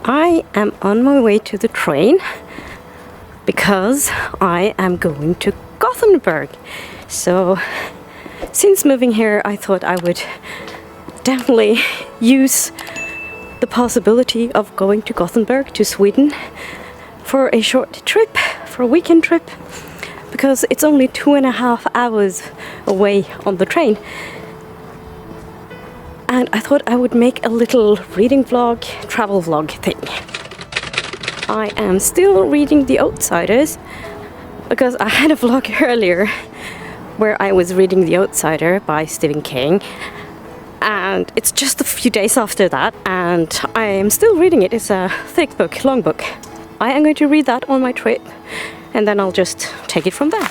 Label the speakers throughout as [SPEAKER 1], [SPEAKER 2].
[SPEAKER 1] I am on my way to the train because I am going to Gothenburg. So since moving here, I thought I would definitely use the possibility of going to Gothenburg, to Sweden, for a short trip, for a weekend trip, because it's only 2.5 hours away on the train. And I thought I would make a little reading vlog, travel vlog thing. I am still reading The Outsiders, because I had a vlog earlier where I was reading The Outsider by Stephen King, and it's just a few days after that, and I am still reading it. It's a thick book, long book. I am going to read that on my trip, and then I'll just take it from there.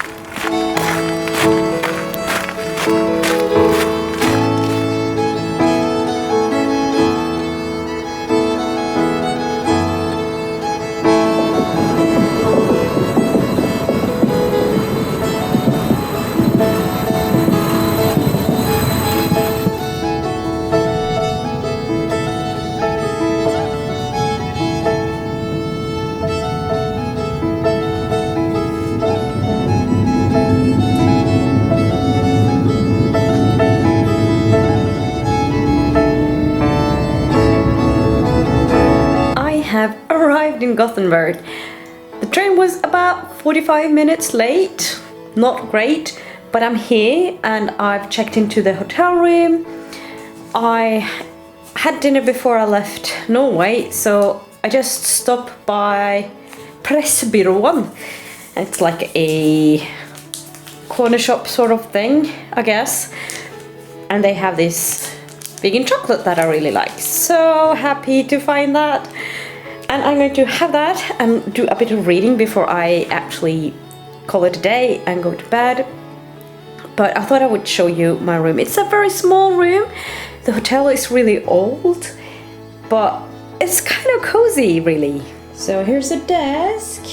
[SPEAKER 1] Have arrived in Gothenburg. The train was about 45 minutes late. Not great, but I'm here and I've checked into the hotel room. I had dinner before I left Norway, so I just stopped by Pressbyrån. It's like a corner shop sort of thing, I guess. And they have this vegan chocolate that I really like. So happy to find that. And I'm going to have that and do a bit of reading before I actually call it a day and go to bed. But I thought I would show you my room. It's a very small room. The hotel is really old, but it's kind of cozy, really. So here's a desk,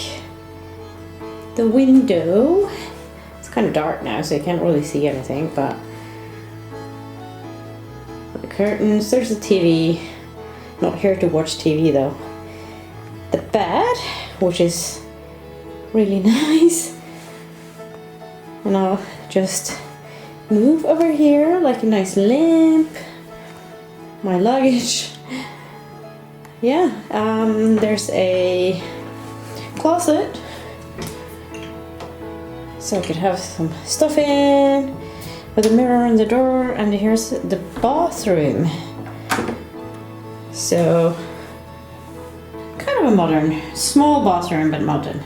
[SPEAKER 1] the window. It's kind of dark now, so you can't really see anything, but the curtains, there's the TV. Not here to watch TV though. The bed, which is really nice, and I'll just move over here like a nice lamp, my luggage. Yeah, there's a closet so I could have some stuff in, with a mirror on the door, and here's the bathroom. So kind of a modern, small bathroom, but modern.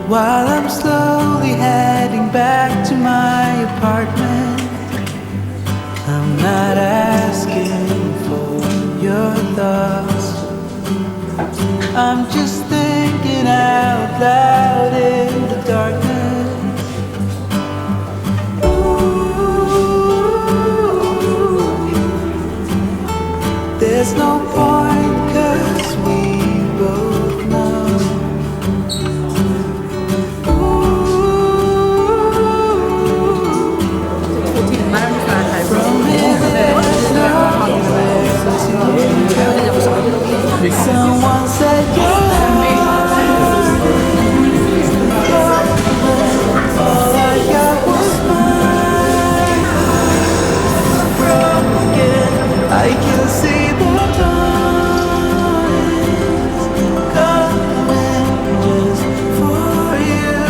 [SPEAKER 2] while I'm slowly heading back to my apartment. I'm not asking for your thoughts, I'm just thinking out loud in the darkness. There's no point, 'cause we both know. From here there's nowhere to go. Someone said all I got was mine. Broken, I can see the dawn is coming just for you,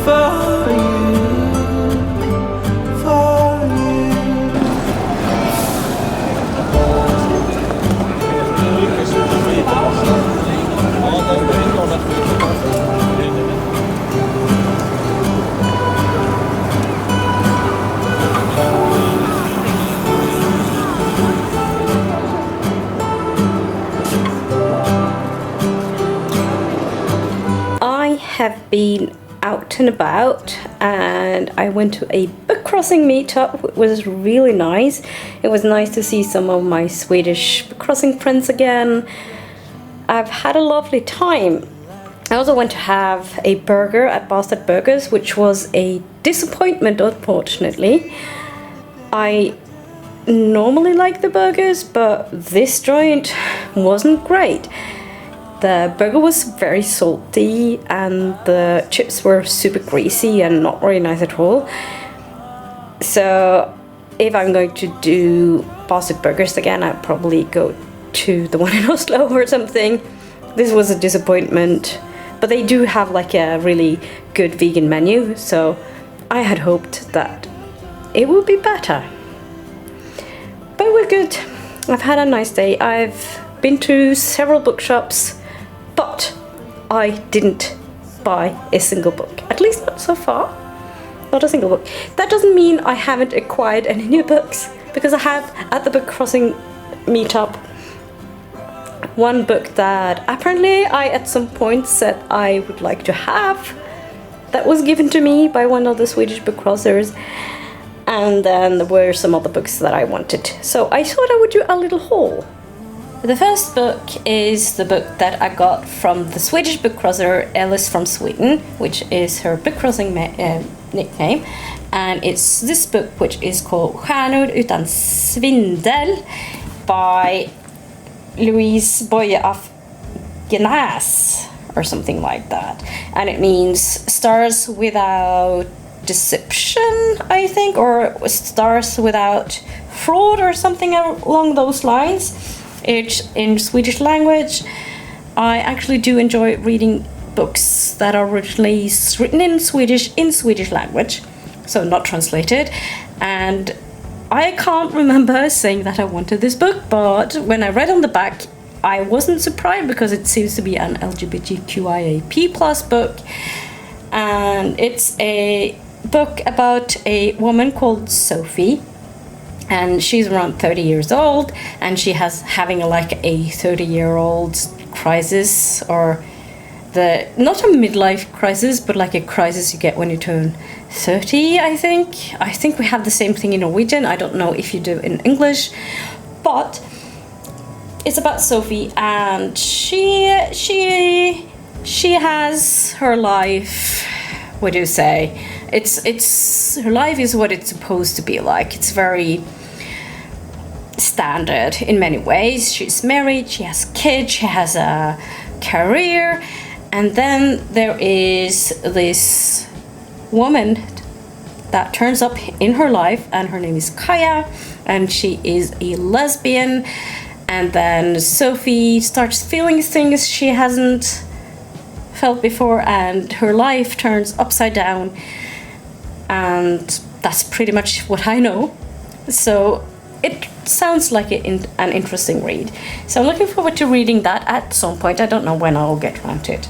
[SPEAKER 2] for you, for you.
[SPEAKER 1] I have been out and about, and I went to a BookCrossing meetup. It was really nice. It was nice to see some of my Swedish BookCrossing friends again. I've had a lovely time. I also went to have a burger at Bastard Burgers, which was a disappointment, unfortunately. I normally like the burgers, but this joint wasn't great. The burger was very salty and the chips were super greasy and not very nice at all. So if I'm going to do Bastard Burgers again, I'd probably go to the one in Oslo or something. This was a disappointment, but they do have like a really good vegan menu, so I had hoped that it would be better. But we're good. I've had a nice day. I've been to several bookshops, but I didn't buy a single book. At least not so far. Not a single book. That doesn't mean I haven't acquired any new books, because I have at the BookCrossing meetup one book that apparently I at some point said I would like to have, that was given to me by one of the Swedish BookCrossers, and then there were some other books that I wanted. So I thought I would do a little haul. The first book is the book that I got from the Swedish BookCrosser Alice from Sweden, which is her BookCrossing nickname, and it's this book which is called Stjärnor, utan svindel by Louise Boije of Gennäs, or something like that, and it means stars without deception, I think, or stars without fraud or something along those lines. It's in Swedish language. I actually do enjoy reading books that are originally written in Swedish language, so not translated, and I can't remember saying that I wanted this book, but when I read on the back, I wasn't surprised, because it seems to be an LGBTQIA+ book, and it's a book about a woman called Sophie, and she's around 30 years old, and she has having like a 30-year-old crisis, or not a midlife crisis, but like a crisis you get when you turn 30, I think. I think we have the same thing in Norwegian. I don't know if you do in English, but it's about Sophie, and she has her life. What do you say? It's her life is what it's supposed to be like. It's very standard in many ways. She's married, she has kids, she has a career, and then there is this woman that turns up in her life, and her name is Kaya, and she is a lesbian, and then Sophie starts feeling things she hasn't felt before, and her life turns upside down, and that's pretty much what I know. So it sounds like an interesting read. So I'm looking forward to reading that at some point. I don't know when I'll get around to it.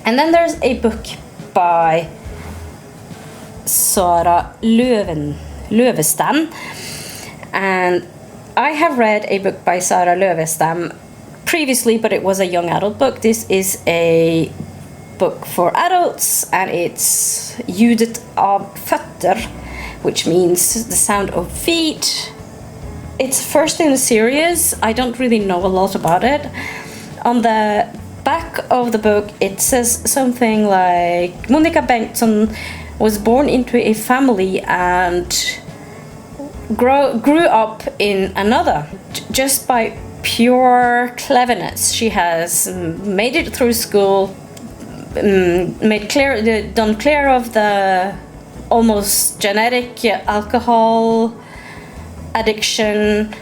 [SPEAKER 1] And then there's a book by Sara Lövestam, and I have read a book by Sara Lövestam previously, but it was a young adult book. This is a book for adults, and it's Ljudet fötter, which means the sound of feet. It's first in the series. I don't really know a lot about it. On the back of the book it says something like Monica Bengtsson was born into a family and grew up in another. Just by pure cleverness, she has made it through school, done clear of the almost genetic alcohol addiction.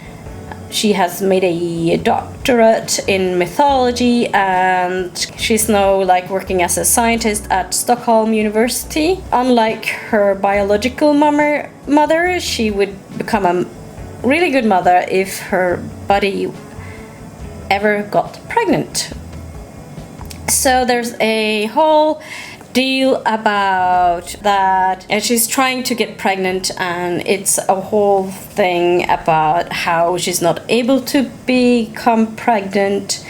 [SPEAKER 1] She has made a doctorate in mythology, and she's now like working as a scientist at Stockholm University. Unlike her biological mother, she would become a really good mother if her buddy ever got pregnant. So there's a whole deal about that, and she's trying to get pregnant, and it's a whole thing about how she's not able to become pregnant,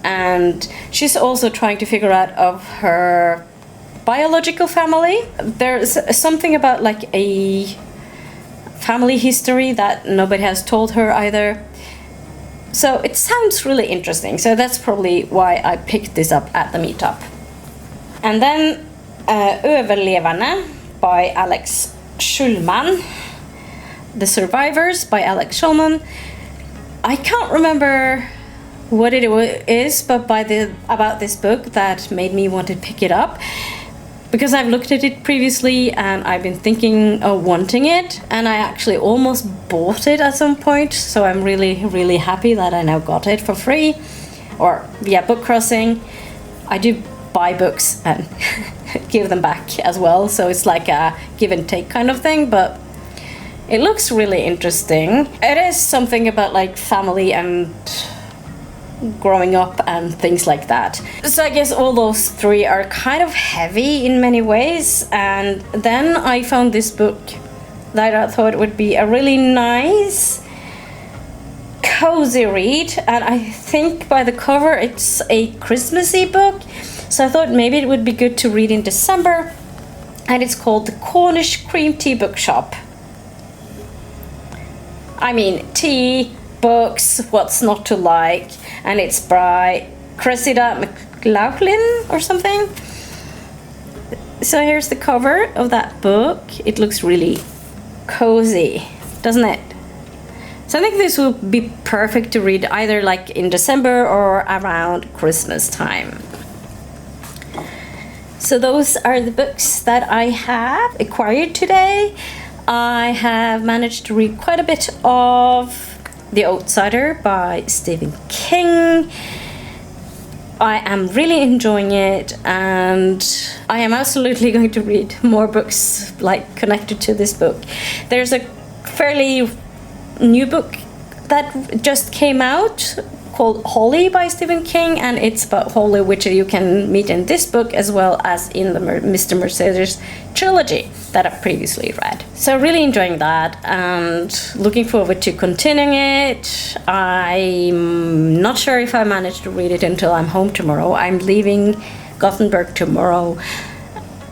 [SPEAKER 1] and she's also trying to figure out of her biological family. There's something about like a family history that nobody has told her either. So it sounds really interesting, so that's probably why I picked this up at the meetup. And then Överlevarna by Alex Schulman. The Survivors by Alex Schulman. I can't remember what it is, but about this book that made me want to pick it up, because I've looked at it previously and I've been thinking of wanting it, and I actually almost bought it at some point, so I'm really happy that I now got it for free, or via BookCrossing. I do buy books and give them back as well, so it's like a give and take kind of thing, but it looks really interesting. It is something about like family and growing up and things like that. So I guess all those three are kind of heavy in many ways, and then I found this book that I thought would be a really nice cozy read, and I think by the cover it's a Christmassy book. So I thought maybe it would be good to read in December, and it's called The Cornish Cream Tea Bookshop. I mean, tea, books, what's not to like, and it's by Cressida McLaughlin or something. So here's the cover of that book. It looks really cozy, doesn't it? So I think this will be perfect to read either like in December or around Christmas time. So those are the books that I have acquired today. I have managed to read quite a bit of The Outsider by Stephen King. I am really enjoying it, and I am absolutely going to read more books like connected to this book. There's a fairly new book that just came out called Holly by Stephen King, and it's about Holly, which you can meet in this book as well as in the Mr. Mercedes trilogy that I've previously read. So really enjoying that and looking forward to continuing it. I'm not sure if I manage to read it until I'm home tomorrow. I'm leaving Gothenburg tomorrow,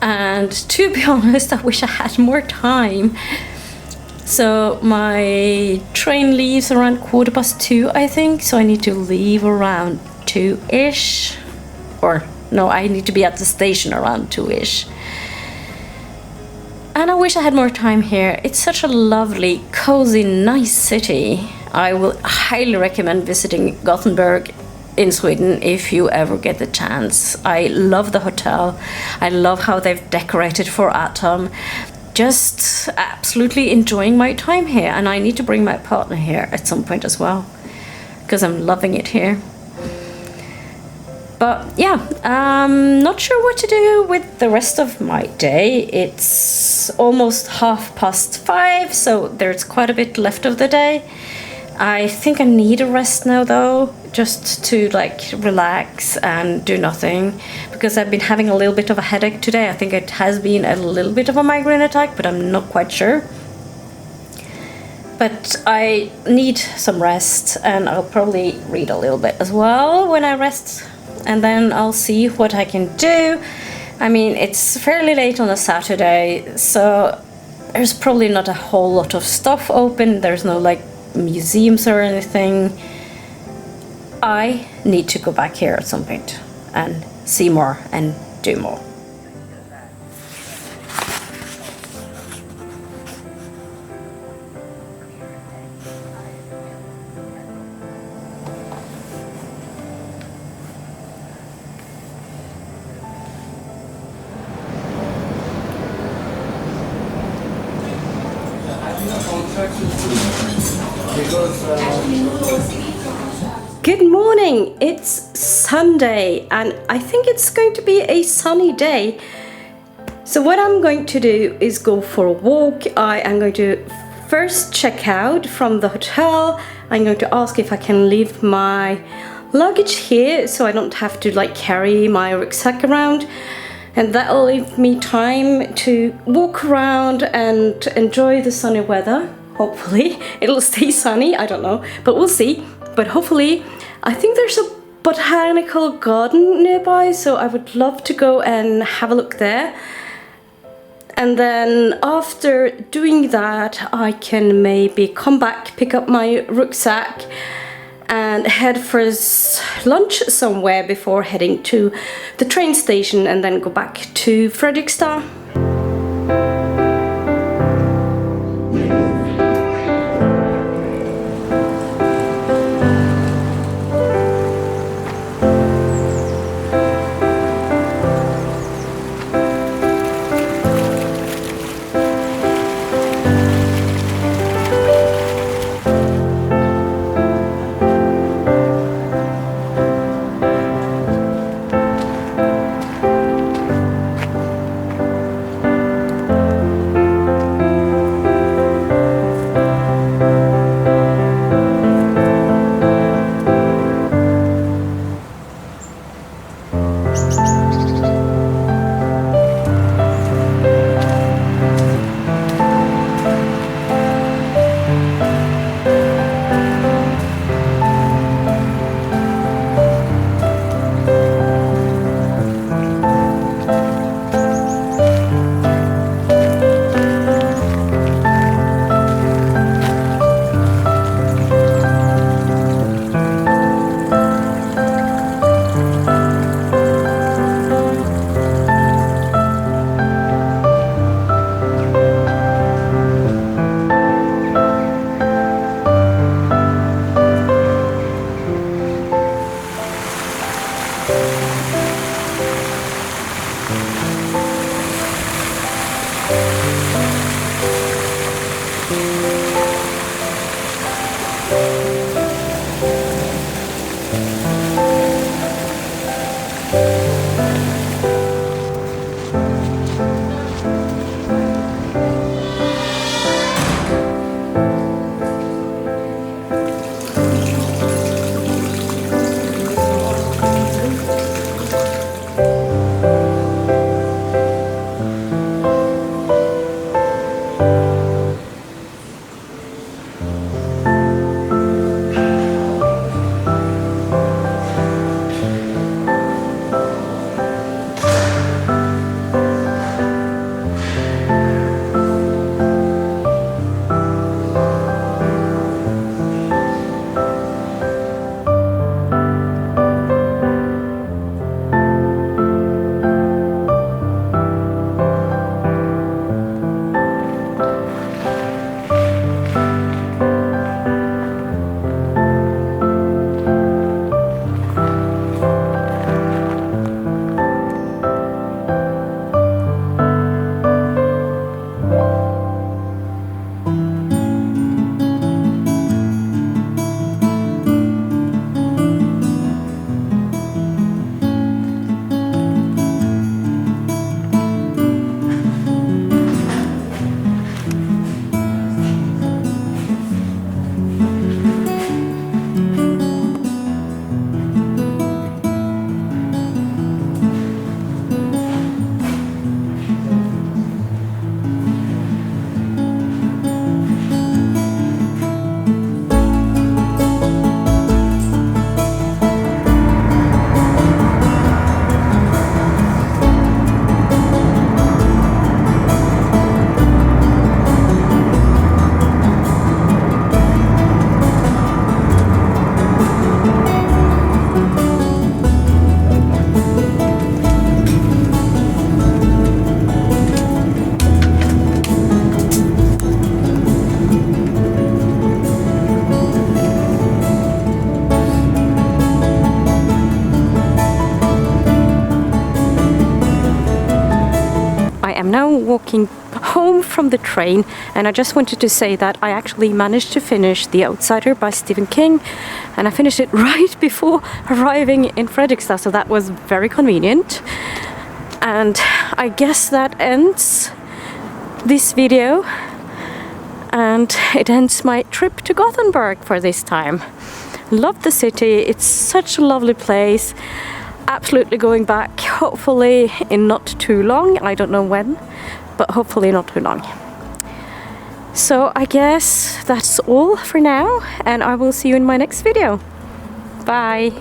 [SPEAKER 1] and to be honest, I wish I had more time. So my train leaves around 2:15, I think, so I need to leave around 2-ish. Or no, I need to be at the station around 2-ish. And I wish I had more time here. It's such a lovely, cozy, nice city. I will highly recommend visiting Gothenburg in Sweden if you ever get the chance. I love the hotel. I love how they've decorated for autumn. Just absolutely enjoying my time here, and I need to bring my partner here at some point as well, because I'm loving it here. But yeah, I'm not sure what to do with the rest of my day. It's almost 5:30, so there's quite a bit left of the day. I think I need a rest now though, just to like relax and do nothing, because I've been having a little bit of a headache today. I think it has been a little bit of a migraine attack, but I'm not quite sure. But I need some rest, and I'll probably read a little bit as well when I rest, and then I'll see what I can do. I mean, it's fairly late on a Saturday, so there's probably not a whole lot of stuff open. There's no like museums or anything. I need to go back here at some point and see more and do more. Good morning, it's Sunday and I think it's going to be a sunny day. So what I'm going to do is go for a walk. I am going to first check out from the hotel. I'm going to ask if I can leave my luggage here so I don't have to like carry my rucksack around. And that'll leave me time to walk around and enjoy the sunny weather. Hopefully it'll stay sunny, I don't know, but we'll see. But hopefully, I think there's a botanical garden nearby, so I would love to go and have a look there. And then after doing that, I can maybe come back, pick up my rucksack and head for lunch somewhere before heading to the train station and then go back to Fredrikstad. now walking home from the train, and I just wanted to say that I actually managed to finish The Outsider by Stephen King, and I finished it right before arriving in Fredrikstad, so that was very convenient. And I guess that ends this video, and it ends my trip to Gothenburg for this time. Love the city, it's such a lovely place. Absolutely going back, hopefully in not too long. I don't know when, but hopefully not too long. So I guess that's all for now, and I will see you in my next video. Bye!